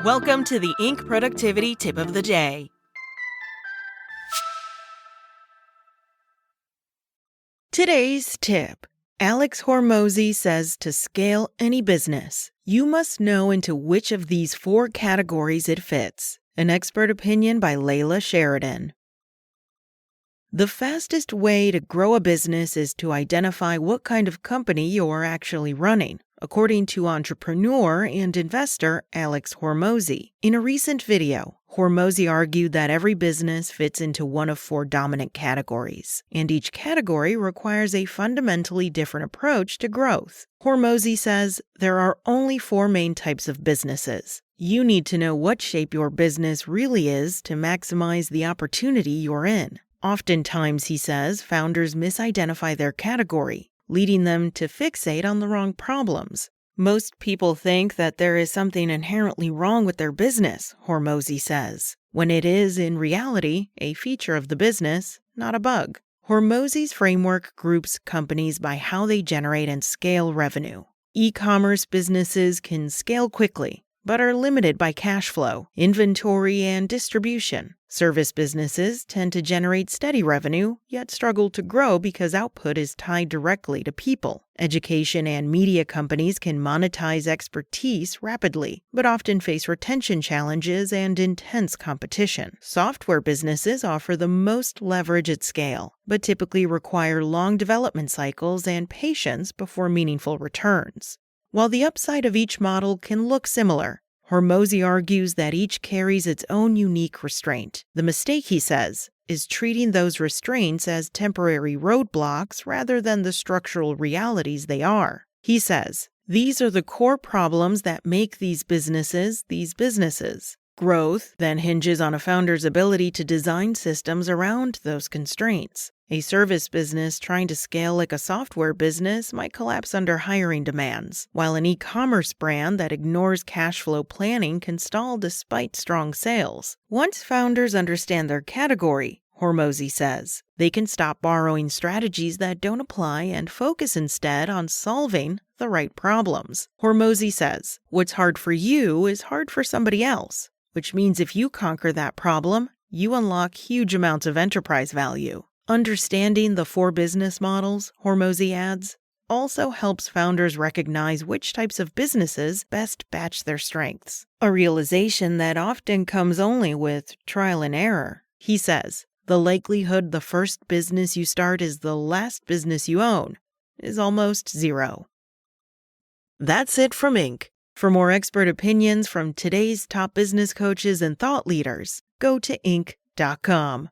Welcome to the Inc. Productivity Tip of the Day. Today's tip. Alex Hormozi says to scale any business, you must know into which of these 4 categories it fits. An expert opinion by Layla Sheridan. The fastest way to grow a business is to identify what kind of company you're actually running, according to entrepreneur and investor Alex Hormozi. In a recent video, Hormozi argued that every business fits into one of 4 dominant categories, and each category requires a fundamentally different approach to growth. Hormozi says there are only 4 main types of businesses. You need to know what shape your business really is to maximize the opportunity you're in. Oftentimes, he says, founders misidentify their category, leading them to fixate on the wrong problems. Most people think that there is something inherently wrong with their business, Hormozi says, when it is, in reality, a feature of the business, not a bug. Hormozi's framework groups companies by how they generate and scale revenue. E-commerce businesses can scale quickly, but are limited by cash flow, inventory, and distribution. Service businesses tend to generate steady revenue, yet struggle to grow because output is tied directly to people. Education and media companies can monetize expertise rapidly, but often face retention challenges and intense competition. Software businesses offer the most leverage at scale, but typically require long development cycles and patience before meaningful returns. While the upside of each model can look similar, Hormozi argues that each carries its own unique restraint. The mistake, he says, is treating those restraints as temporary roadblocks rather than the structural realities they are. He says, these are the core problems that make these businesses. Growth then hinges on a founder's ability to design systems around those constraints. A service business trying to scale like a software business might collapse under hiring demands, while an e-commerce brand that ignores cash flow planning can stall despite strong sales. Once founders understand their category, Hormozi says, they can stop borrowing strategies that don't apply and focus instead on solving the right problems. Hormozi says, what's hard for you is hard for somebody else, which means if you conquer that problem, you unlock huge amounts of enterprise value. Understanding the 4 business models, Hormozi adds, also helps founders recognize which types of businesses best match their strengths, a realization that often comes only with trial and error. He says, the likelihood the first business you start is the last business you own is almost zero. That's it from Inc. For more expert opinions from today's top business coaches and thought leaders, go to Inc.com.